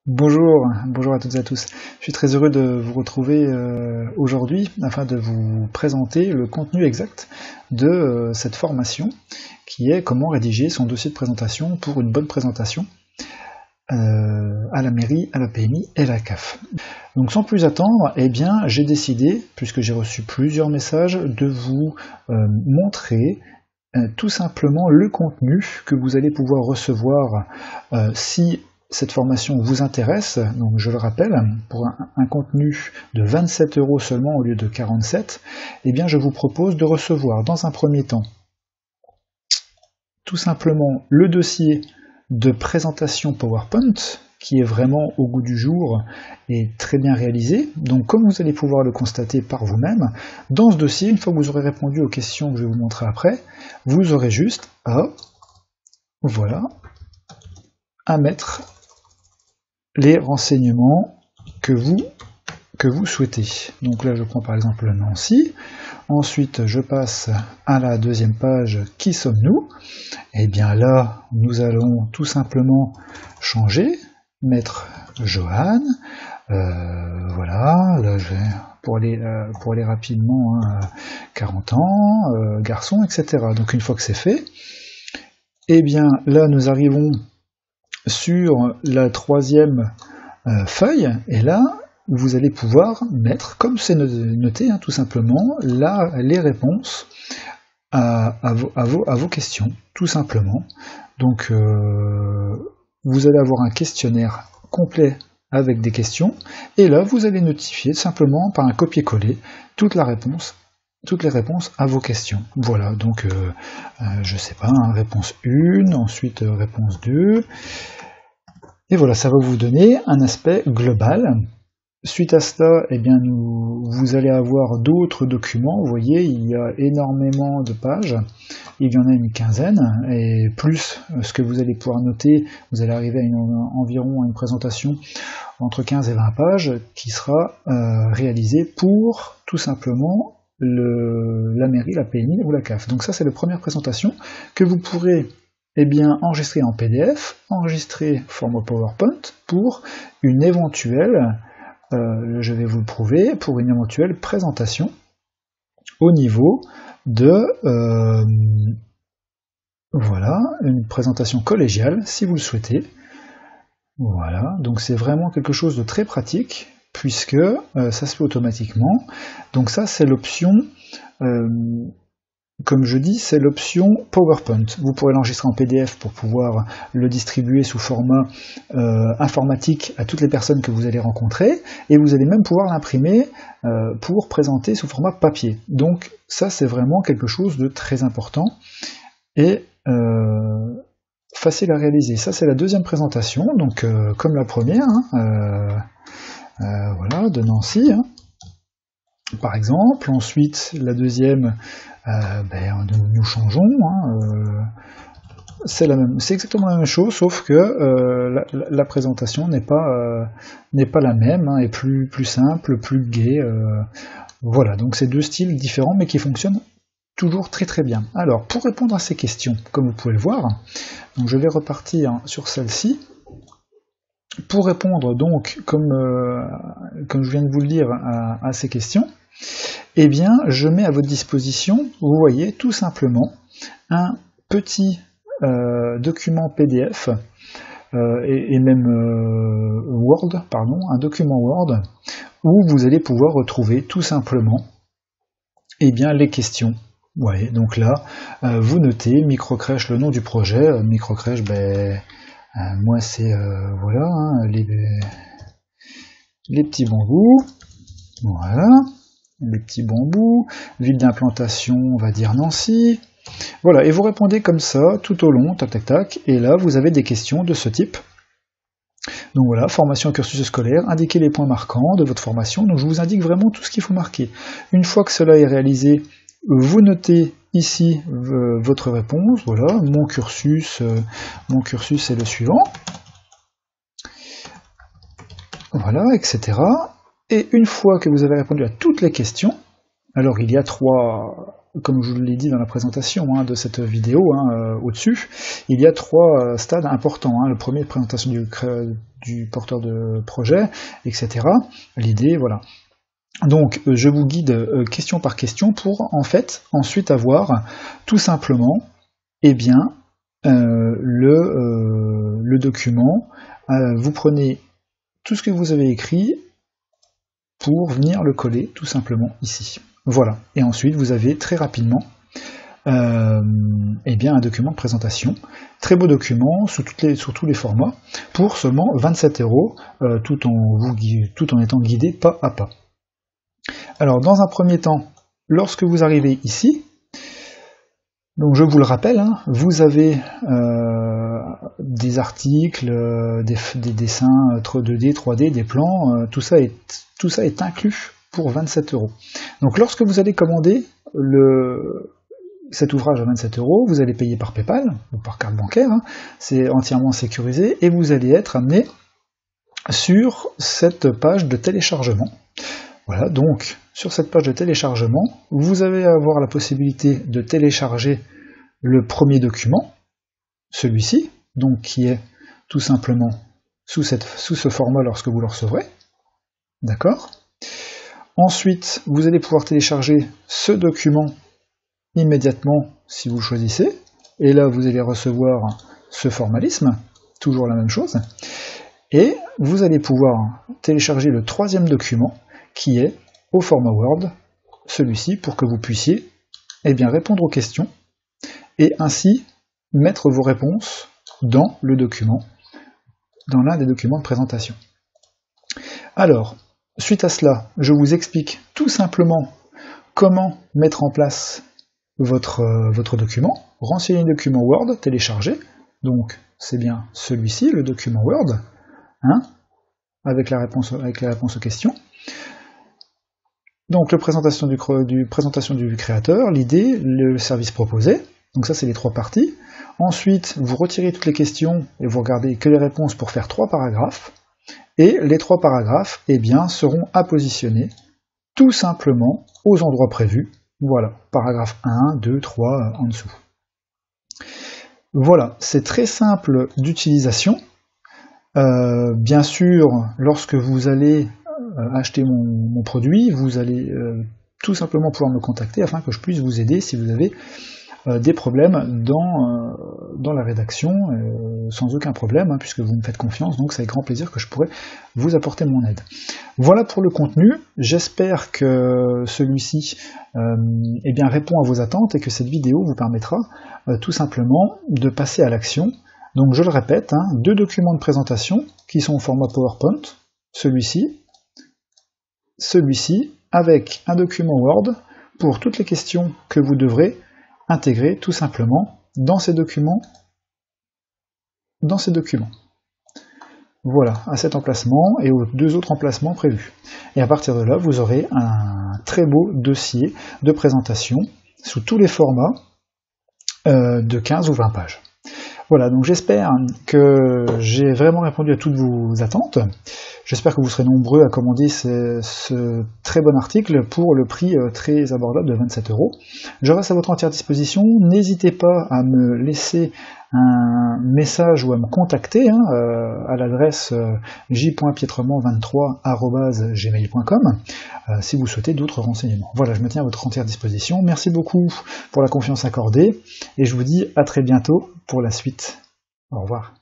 Bonjour à toutes et à tous. Je suis très heureux de vous retrouver aujourd'hui afin de vous présenter le contenu exact de cette formation qui est comment rédiger son dossier de présentation pour une bonne présentation à la mairie, à la PMI et à la CAF. Donc sans plus attendre, eh bien j'ai décidé, puisque j'ai reçu plusieurs messages, de vous montrer tout simplement le contenu que vous allez pouvoir recevoir si cette formation vous intéresse. Donc je le rappelle, pour un contenu de 27 € seulement au lieu de 47, eh bien je vous propose de recevoir dans un premier temps tout simplement le dossier de présentation PowerPoint qui est vraiment au goût du jour et très bien réalisé. Donc comme vous allez pouvoir le constater par vous-même, dans ce dossier, une fois que vous aurez répondu aux questions que je vais vous montrer après, vous aurez juste à mettre les renseignements que vous souhaitez. Donc là je prends par exemple Nancy, ensuite je passe à la deuxième page, qui sommes-nous? Et bien là nous allons tout simplement changer, mettre Johan, voilà, là je vais pour aller rapidement, 40 ans, garçon, etc. Donc une fois que c'est fait, et bien là nous arrivons sur la troisième feuille, et là vous allez pouvoir mettre, comme c'est noté, tout simplement, là, les réponses à vos questions, tout simplement. Donc vous allez avoir un questionnaire complet avec des questions, et là vous allez notifier simplement par un copier-coller toutes les réponses à vos questions. Voilà, donc je sais pas, réponse 1, ensuite réponse 2, et voilà, ça va vous donner un aspect global. Suite à cela, eh bien vous allez avoir d'autres documents. Vous voyez, il y a énormément de pages, il y en a une quinzaine, et plus ce que vous allez pouvoir noter, vous allez arriver à environ à une présentation entre 15 et 20 pages qui sera réalisée pour tout simplement la mairie, la PMI ou la CAF. Donc ça c'est la première présentation que vous pourrez enregistrer en PDF, enregistrer format PowerPoint pour une éventuelle, je vais vous le prouver, pour une éventuelle présentation au niveau de voilà, une présentation collégiale si vous le souhaitez. Voilà, donc c'est vraiment quelque chose de très pratique puisque ça se fait automatiquement. Donc ça c'est l'option, comme je dis, c'est l'option PowerPoint. Vous pourrez l'enregistrer en PDF pour pouvoir le distribuer sous format informatique à toutes les personnes que vous allez rencontrer, et vous allez même pouvoir l'imprimer pour présenter sous format papier. Donc ça c'est vraiment quelque chose de très important et facile à réaliser. Ça c'est la deuxième présentation, donc comme la première, voilà, de Nancy, par exemple. Ensuite la deuxième, nous changeons, c'est exactement la même chose, sauf que la présentation n'est pas la même, est plus simple, plus gaie. Voilà, donc c'est deux styles différents mais qui fonctionnent toujours très très bien. Alors pour répondre à ces questions, comme vous pouvez le voir, donc je vais repartir sur celle-ci. Pour répondre donc, comme je viens de vous le dire, à ces questions, eh bien je mets à votre disposition, vous voyez, tout simplement un petit document PDF et même Word, pardon, un document Word où vous allez pouvoir retrouver tout simplement les questions. Ouais, donc là, vous notez Microcrèche, le nom du projet. Microcrèche, moi c'est voilà, les petits bambous. Voilà, les petits bambous. Ville d'implantation, on va dire Nancy. Voilà, et vous répondez comme ça tout au long, tac tac tac, et là vous avez des questions de ce type. Donc voilà, formation et cursus scolaire, indiquez les points marquants de votre formation, donc je vous indique vraiment tout ce qu'il faut marquer. Une fois que cela est réalisé, vous notez ici votre réponse, voilà, mon cursus est le suivant, voilà, etc. Et une fois que vous avez répondu à toutes les questions, alors il y a trois comme je vous l'ai dit dans la présentation de cette vidéo au-dessus, il y a 3 stades importants. Le premier, présentation du porteur de projet, etc. L'idée, voilà. Donc je vous guide question par question pour en fait ensuite avoir tout simplement le document. Vous prenez tout ce que vous avez écrit pour venir le coller tout simplement ici. Voilà, et ensuite vous avez très rapidement un document de présentation, très beau document sur tous les formats, pour seulement 27 €, tout en étant guidé pas à pas. Alors dans un premier temps, lorsque vous arrivez ici, donc je vous le rappelle, vous avez des articles, des dessins 2D, 3D, des plans, tout ça est inclus pour 27 €. Donc lorsque vous allez commander cet ouvrage à 27 €, vous allez payer par PayPal ou par carte bancaire, c'est entièrement sécurisé, et vous allez être amené sur cette page de téléchargement. Voilà, donc sur cette page de téléchargement, vous allez avoir la possibilité de télécharger le premier document, celui-ci, donc qui est tout simplement sous ce format lorsque vous le recevrez. D'accord ? Ensuite, vous allez pouvoir télécharger ce document immédiatement si vous le choisissez, et là vous allez recevoir ce formalisme, toujours la même chose, et vous allez pouvoir télécharger le troisième document qui est au format Word, celui-ci, pour que vous puissiez répondre aux questions et ainsi mettre vos réponses dans le document, dans l'un des documents de présentation. Alors, suite à cela, je vous explique tout simplement comment mettre en place votre document. Renseigner le document Word, télécharger, donc c'est bien celui-ci, le document Word, avec la réponse aux questions. Donc la présentation du créateur, l'idée, le service proposé, donc ça c'est les 3 parties. Ensuite, vous retirez toutes les questions et vous regardez que les réponses pour faire 3 paragraphes. Et les 3 paragraphes seront à positionner tout simplement aux endroits prévus. Voilà, paragraphe 1, 2, 3 en dessous. Voilà, c'est très simple d'utilisation. Bien sûr, lorsque vous allez acheter mon produit, vous allez tout simplement pouvoir me contacter afin que je puisse vous aider si vous avez des problèmes dans la rédaction, sans aucun problème, puisque vous me faites confiance, donc c'est avec grand plaisir que je pourrai vous apporter mon aide. Voilà pour le contenu, j'espère que celui-ci répond à vos attentes et que cette vidéo vous permettra tout simplement de passer à l'action. Donc je le répète, 2 documents de présentation qui sont au format PowerPoint, celui-ci, avec un document Word pour toutes les questions que vous devrez intégrer tout simplement dans ces documents. Voilà, à cet emplacement et aux 2 autres emplacements prévus. Et à partir de là, vous aurez un très beau dossier de présentation sous tous les formats de 15 ou 20 pages. Voilà, donc j'espère que j'ai vraiment répondu à toutes vos attentes. J'espère que vous serez nombreux à commander ce très bon article pour le prix très abordable de 27 €. Je reste à votre entière disposition. N'hésitez pas à me laisser un message ou à me contacter à l'adresse j.pietrement23@gmail.com si vous souhaitez d'autres renseignements. Voilà, je me tiens à votre entière disposition. Merci beaucoup pour la confiance accordée et je vous dis à très bientôt pour la suite. Au revoir.